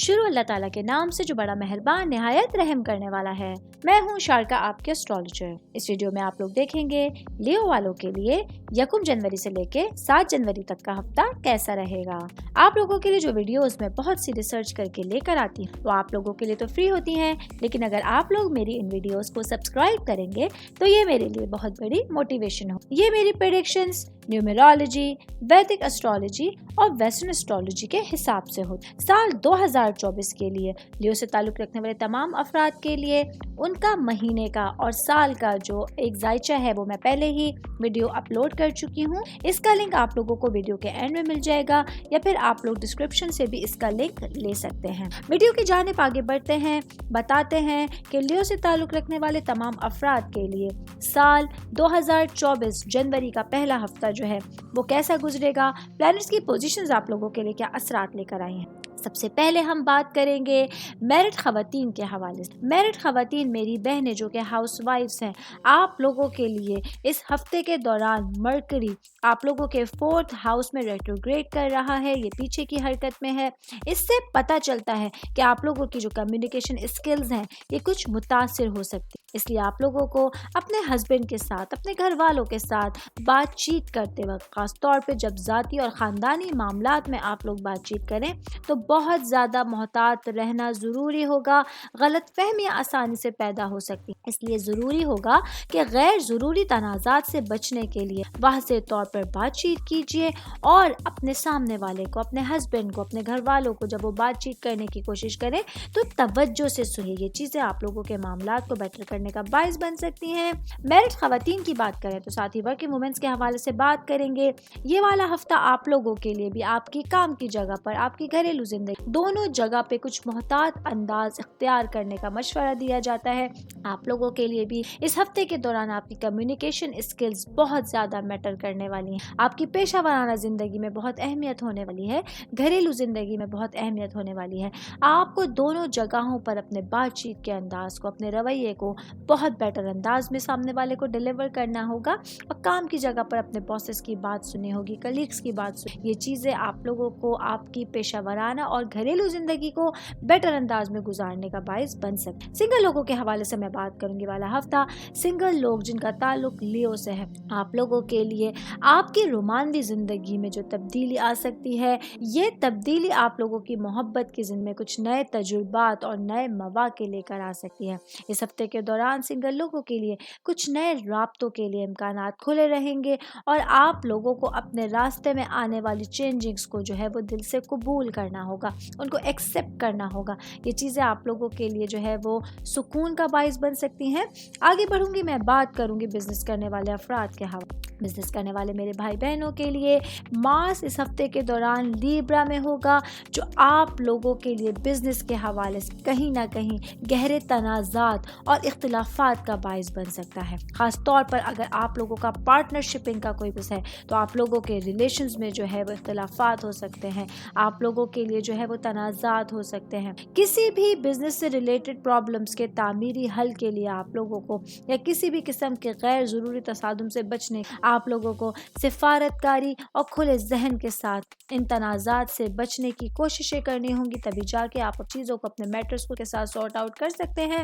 شروع اللہ تعالیٰ کے نام سے جو بڑا مہربان نہایت رحم کرنے والا ہے۔ میں ہوں شارکا، آپ کے اسٹرالوجر۔ اس ویڈیو میں آپ لوگ دیکھیں گے لیو والوں کے لیے 1 جنوری سے لے کے 7 جنوری تک کا ہفتہ کیسا رہے گا۔ آپ لوگوں کے لیے جو ویڈیوز میں بہت سی ریسرچ کر کے لے کر آتی ہوں وہ آپ لوگوں کے لیے تو فری ہوتی ہیں، لیکن اگر آپ لوگ میری ان ویڈیوز کو سبسکرائب کریں گے تو یہ میرے لیے بہت بڑی موٹیویشن ہو۔ یہ میری پریڈکشنز نیومرولوجی، ویدک اسٹرالوجی اور ویسٹرن اسٹرالوجی کے حساب سے ہوتی۔ سال 2024 کے لیے لیو سے تعلق رکھنے والے تمام افراد کے لیے ان کا مہینے کا اور سال کا جو ایک ذائچہ ہے وہ میں پہلے ہی ویڈیو اپلوڈ کر چکی ہوں۔ اس کا لنک آپ لوگوں کو ویڈیو کے اینڈ میں مل جائے گا یا پھر آپ لوگ ڈسکرپشن سے بھی اس کا لنک لے سکتے ہیں۔ ویڈیو کی جانب آگے بڑھتے ہیں، بتاتے ہیں کہ لیو سے تعلق رکھنے والے تمام افراد کے لیے سال 2024 جنوری کا پہلا ہفتہ جو ہے وہ کیسا گزرے گا، پلانٹس کی پوزیشنز آپ لوگوں کے لیے کیا اثرات لے کر آئی ہیں۔ سب سے پہلے ہم بات کریں گے میرٹ خواتین کے حوالے سے۔ میرٹ خواتین میری بہنیں جو کہ ہاؤس وائفز ہیں، آپ لوگوں کے لیے اس ہفتے کے دوران مرکری آپ لوگوں کے 4th ہاؤس میں ریٹروگریڈ کر رہا ہے، یہ پیچھے کی حرکت میں ہے۔ اس سے پتہ چلتا ہے کہ آپ لوگوں کی جو کمیونیکیشن اسکلز ہیں یہ کچھ متاثر ہو سکتی، اس لیے آپ لوگوں کو اپنے ہسبینڈ کے ساتھ، اپنے گھر والوں کے ساتھ بات چیت کرتے وقت، خاص طور پہ جب ذاتی اور خاندانی معاملات میں آپ لوگ بات چیت کریں تو بہت زیادہ محتاط رہنا ضروری ہوگا۔ غلط فہمیاں آسانی سے پیدا ہو سکتی، اس لیے ضروری ہوگا کہ غیر ضروری تنازعات سے بچنے کے لیے واضح طور پر بات چیت کیجیے اور اپنے سامنے والے کو، اپنے ہسبینڈ کو، اپنے گھر والوں کو جب وہ بات چیت کرنے کی کوشش کریں تو توجہ سے سنیے۔ یہ چیزیں آپ لوگوں کے معاملات کو بیٹر کرنے کا باعث بن سکتی ہیں۔ میرٹ خواتین کی بات کریں تو ساتھ ہی ورکنگ وومنس کے حوالے سے بات کریں گے۔ یہ والا ہفتہ آپ لوگوں کے لیے بھی آپ کی کام کی جگہ پر، آپ کی گھریلو زندگی دونوں جگہ پہ کچھ محتاط انداز اختیار کرنے کا مشورہ دیا جاتا ہے۔ آپ لوگوں کے لیے بھی اس ہفتے کے دوران آپ کی کمیونیکیشن اسکلز بہت زیادہ میٹر کرنے والی ہیں۔ آپ کی پیشہ ورانہ زندگی میں بہت اہمیت ہونے والی ہے، گھریلو زندگی میں بہت اہمیت ہونے والی ہے۔ آپ کو دونوں جگہوں پر اپنے بات چیت کے انداز کو، اپنے رویے کو بہت بیٹر انداز میں سامنے والے کو ڈیلیور کرنا ہوگا اور کام کی جگہ پر اپنے باسز کی بات سنی ہوگی، کلیگز کی بات سنی۔ یہ چیزیں آپ لوگوں کو آپ کی پیشہ ورانہ اور گھریلو زندگی کو بیٹر انداز میں گزارنے کا باعث بن سکتے۔ سنگل لوگوں کے حوالے سے میں بات کروں گی والا ہفتہ، سنگل لوگ جن کا تعلق لیو سے ہے، آپ لوگوں کے لیے آپ کی رومانوی زندگی میں جو تبدیلی آ سکتی ہے، یہ تبدیلی آپ لوگوں کی محبت کی زندگی میں کچھ نئے تجربات اور نئے مواقع لے کر آ سکتی ہے۔ اس ہفتے کے دوران سنگل لوگوں کے لیے کچھ نئے رابطوں کے لیے امکانات کھلے رہیں گے اور آپ لوگوں کو اپنے راستے میں آنے والی چینجنگز کو جو ہے وہ دل سے قبول کرنا ہوگا، ان کو ایکسیپٹ کرنا ہوگا۔ یہ چیزیں آپ لوگوں کے لیے جو ہے وہ سکون کا باعث بن سکتی ہیں۔ آگے بڑھوں گی، میں بات کروں گی بزنس کرنے والے افراد کے حوالے۔ بزنس کرنے والے میرے بھائی بہنوں کے لیے مارس اس ہفتے کے دوران لیبرا میں ہوگا، جو آپ لوگوں کے لیے بزنس کے حوالے سے کہیں نہ کہیں گہرے تنازعات اور اختلافات کا باعث بن سکتا ہے۔ خاص طور پر اگر آپ لوگوں کا پارٹنرشپنگ کا کوئی بزنس ہے تو آپ لوگوں کے ریلیشنز میں جو ہے وہ اختلافات ہو سکتے ہیں، آپ لوگوں کے لیے جو ہے وہ تنازعات ہو سکتے ہیں۔ کسی بھی بزنس سے ریلیٹڈ پرابلمز کے تعمیری حل کے لیے آپ لوگوں کو یا کسی بھی قسم کے غیر ضروری تصادم سے بچنے آپ لوگوں کو سفارت کاری اور کھلے ذہن کے ساتھ ان تنازعات سے بچنے کی کوششیں کرنی ہوں گی، تبھی جا کے آپ چیزوں کو، اپنے میٹرز کو کے ساتھ سارٹ آؤٹ کر سکتے ہیں۔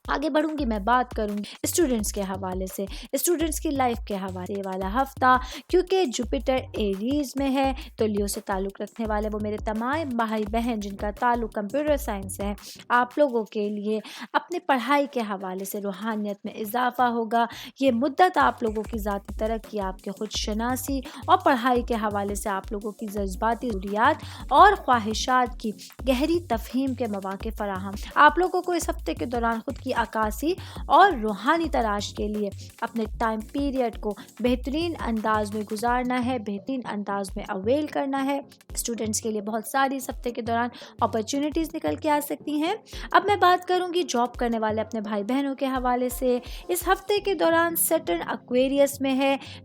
آگے بڑھوں گی، میں بات کروں گی اسٹوڈنٹس کے حوالے سے، اسٹوڈنٹس کی لائف کے حوالے سے والا ہفتہ، کیونکہ جوپیٹر ایریز میں ہے تو لیو سے تعلق رکھنے والے وہ میرے تمام بھائی بہن جن کا تعلق کمپیوٹر سائنس سے ہے، آپ لوگوں کے لیے اپنے پڑھائی کے حوالے سے روحانیت میں اضافہ ہوگا۔ یہ مدت آپ لوگوں کی ذاتی ترقی، آپ کے خود شناسی اور پڑھائی کے حوالے سے آپ لوگوں کی جذباتی ضروریات اور خواہشات کی گہری تفہیم کے مواقع فراہم۔ آپ لوگوں کو اس ہفتے کے دوران خود کی عکاسی اور روحانی تلاش کے لیے اپنے ٹائم پیریڈ کو بہترین انداز میں گزارنا ہے، بہترین انداز میں اویل کرنا ہے۔ اسٹوڈنٹس کے لیے بہت ساری اس ہفتے کے دوران اپرچونٹیز نکل کے آ سکتی ہیں۔ اب میں بات کروں گی جاب کرنے والے اپنے بھائی بہنوں کے حوالے سے۔ اس ہفتے کے دوران سیٹرن ایکویریس میں ہے